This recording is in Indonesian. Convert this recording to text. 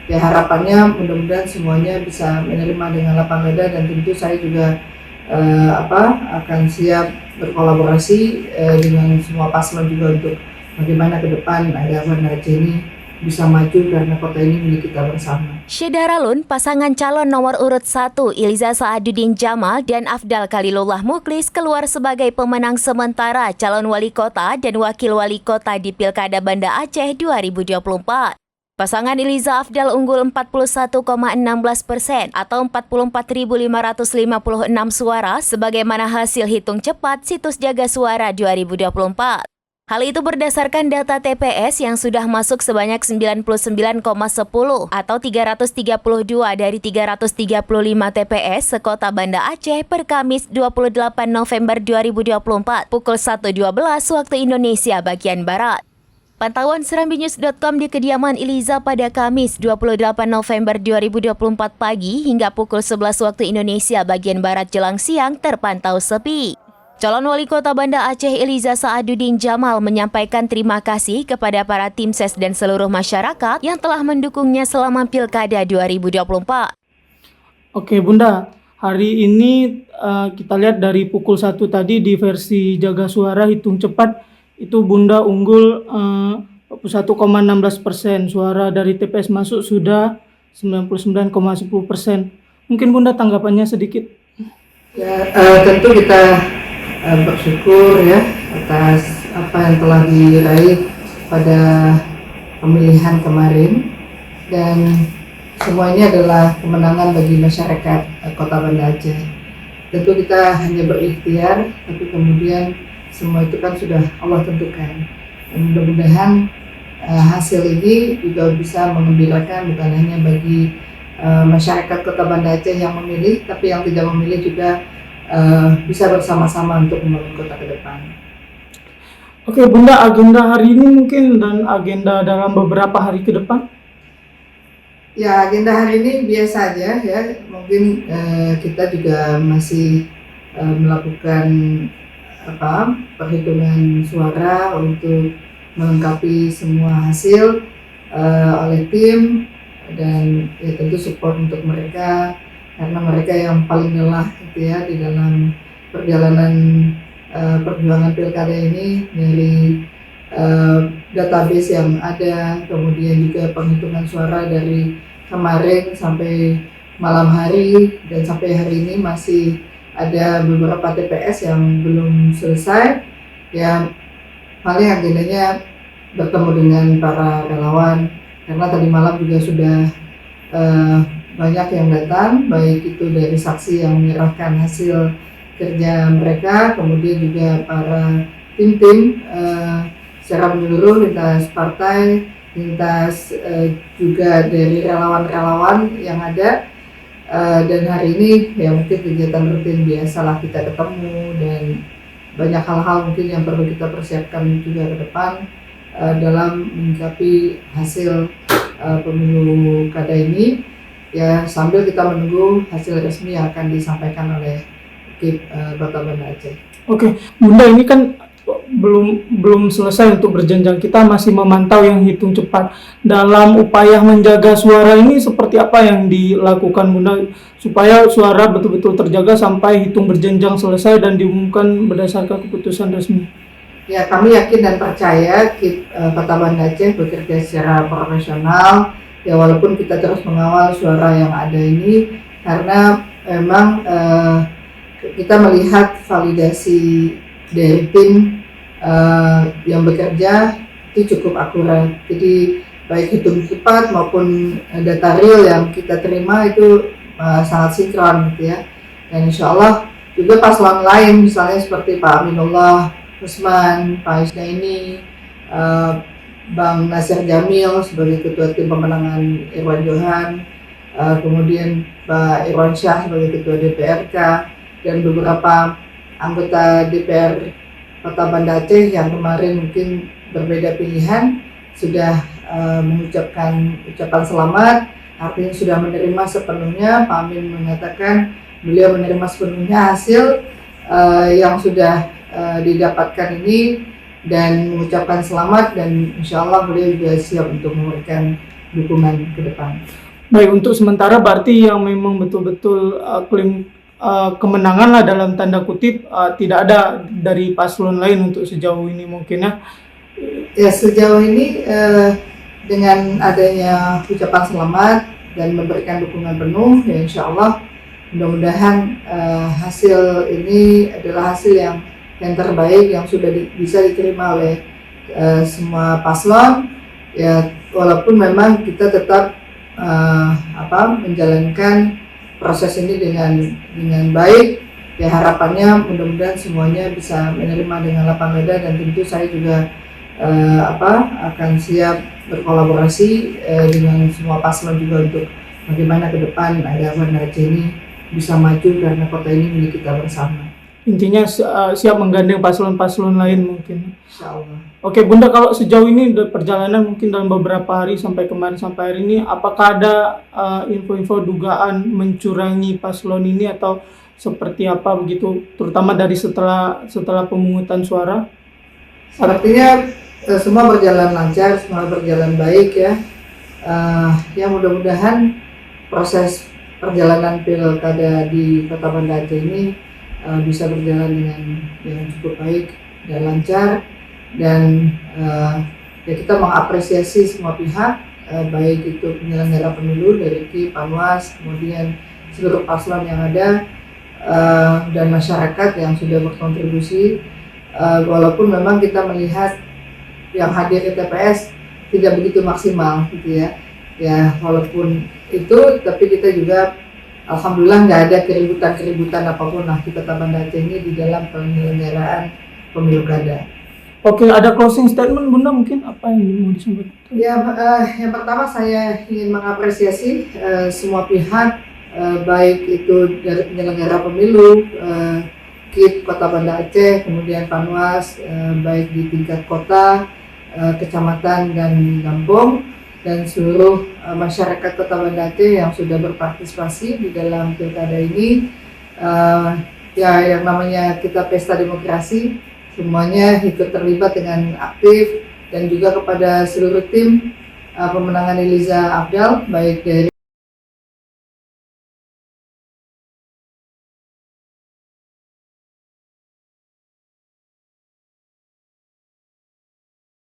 Ya harapannya mudah-mudahan semuanya bisa menerima dengan lapang dada, dan tentu saya juga akan siap berkolaborasi dengan semua paslon juga untuk bagaimana ke depan agar Banda Aceh ini bisa maju karena kota ini milik kita bersama. Syedharalun, pasangan calon nomor urut 1 Iliza Saaduddin Jamal dan Afdal Khalilullah Muklis keluar sebagai pemenang sementara calon wali kota dan wakil wali kota di Pilkada Banda Aceh 2024. Pasangan Iliza Afdal unggul 41,16% atau 44.556 suara sebagaimana hasil hitung cepat situs Jaga Suara 2024. Hal itu berdasarkan data TPS yang sudah masuk sebanyak 99,10 atau 332 dari 335 TPS sekota Banda Aceh per Kamis 28 November 2024 pukul 1.12 waktu Indonesia bagian Barat. Pantauan serambinews.com di kediaman Iliza pada Kamis 28 November 2024 pagi hingga pukul 11 waktu Indonesia bagian Barat jelang siang terpantau sepi. Calon wali kota Banda Aceh Iliza Saaduddin Jamal menyampaikan terima kasih kepada para tim ses dan seluruh masyarakat yang telah mendukungnya selama Pilkada 2024. Oke Bunda, hari ini kita lihat dari pukul 1 tadi di versi Jaga Suara hitung cepat itu Bunda unggul 41,16%, suara dari TPS masuk sudah 99,10%. Mungkin Bunda tanggapannya sedikit. Ya, tentu kita bersyukur ya atas apa yang telah diraih pada pemilihan kemarin, dan semua ini adalah kemenangan bagi masyarakat Kota Banda Aceh. Tentu kita hanya berikhtiar, tapi kemudian semua itu kan sudah Allah tentukan. Dan mudah-mudahan hasil ini juga bisa mengembirakan bukan hanya bagi masyarakat Kota Banda Aceh yang memilih, tapi yang tidak memilih juga bisa bersama-sama untuk membangun kota ke depan. Oke Bunda, agenda hari ini mungkin dan agenda dalam beberapa hari ke depan? Ya, agenda hari ini biasa aja ya. Mungkin kita juga masih melakukan perhitungan suara untuk melengkapi semua hasil oleh tim, dan ya tentu support untuk mereka karena mereka yang paling lelah gitu ya di dalam perjalanan perjuangan pilkada ini, dari database yang ada, kemudian juga penghitungan suara dari kemarin sampai malam hari, dan sampai hari ini masih ada beberapa TPS yang belum selesai. Ya paling agendanya bertemu dengan para relawan, karena tadi malam juga sudah banyak yang datang, baik itu dari saksi yang menyerahkan hasil kerja mereka, kemudian juga para tim-tim secara menyeluruh, lintas partai, lintas juga dari relawan-relawan yang ada. Dan hari ini ya mungkin kegiatan rutin biasalah, kita ketemu, dan banyak hal-hal mungkin yang perlu kita persiapkan juga ke depan dalam menyikapi hasil pemilu kada ini. Ya sambil kita menunggu hasil resmi yang akan disampaikan oleh KIP Kota Banda Aceh. Oke, Bunda, ini kan belum selesai untuk berjenjang, kita masih memantau yang hitung cepat. Dalam upaya menjaga suara ini seperti apa yang dilakukan Bunda supaya suara betul-betul terjaga sampai hitung berjenjang selesai dan diumumkan berdasarkan keputusan resmi? Ya, kami yakin dan percaya KIP Kota Banda Aceh bekerja secara profesional. Ya walaupun kita terus mengawal suara yang ada ini, karena memang kita melihat validasi dari tim yang bekerja itu cukup akurat. Jadi baik hitung cepat maupun data real yang kita terima itu sangat sinkron gitu ya. Dan insya Allah juga paslon lain misalnya seperti Pak Aminullah Usman, Pak Isnaini, Bang Nasir Jamil sebagai Ketua Tim Pemenangan Irwan Johan, kemudian Pak Irwan Syah sebagai Ketua DPRK, dan beberapa anggota DPR Kota Banda Aceh yang kemarin mungkin berbeda pilihan sudah mengucapkan ucapan selamat, artinya sudah menerima sepenuhnya. Pak Amin mengatakan beliau menerima sepenuhnya hasil yang sudah didapatkan ini, dan mengucapkan selamat, dan insya Allah beliau juga siap untuk memberikan dukungan ke depan. Baik, untuk sementara berarti yang memang betul-betul klaim kemenangan lah dalam tanda kutip tidak ada dari paslon lain untuk sejauh ini mungkin ya. Ya, sejauh ini dengan adanya ucapan selamat dan memberikan dukungan penuh, ya insya Allah mudah-mudahan hasil ini adalah hasil yang terbaik yang sudah bisa diterima oleh semua paslon. Ya, walaupun memang kita tetap menjalankan proses ini dengan baik. Ya, harapannya mudah-mudahan semuanya bisa menerima dengan lapang dada, dan tentu saya juga akan siap berkolaborasi dengan semua paslon juga untuk bagaimana ke depan agar Banda Aceh ini bisa maju karena kota ini milik kita bersama. Intinya siap menggandeng paslon-paslon lain mungkin. Insya Allah. Oke Bunda, kalau sejauh ini perjalanan mungkin dalam beberapa hari sampai kemarin sampai hari ini, apakah ada info-info dugaan mencurangi paslon ini atau seperti apa begitu, terutama dari setelah pemungutan suara? Sepertinya semua berjalan lancar, semua berjalan baik ya. Ya, mudah-mudahan proses perjalanan pilkada di Kota Banda Aceh ini bisa berjalan dengan cukup baik dan lancar, dan ya kita mengapresiasi semua pihak, baik itu penyelenggara pemilu dari KIP, Panwas, kemudian seluruh paslon yang ada, dan masyarakat yang sudah berkontribusi. Walaupun memang kita melihat yang hadir di TPS tidak begitu maksimal gitu ya. Ya, walaupun itu, tapi kita juga alhamdulillah nggak ada keributan apapun lah di Kota Banda Aceh ini di dalam penyelenggaraan pemilu kada. Oke, ada closing statement Bunda mungkin apa yang mau disampaikan? Ya, yang pertama saya ingin mengapresiasi semua pihak, baik itu dari penyelenggara pemilu, KIP Kota Banda Aceh, kemudian Panwas, baik di tingkat kota, kecamatan dan kampung, dan seluruh masyarakat Kota Banda Aceh yang sudah berpartisipasi di dalam pilkada ini. Ya, yang namanya kita pesta demokrasi, semuanya ikut terlibat dengan aktif, dan juga kepada seluruh tim pemenangan Eliza Abdal, baik dari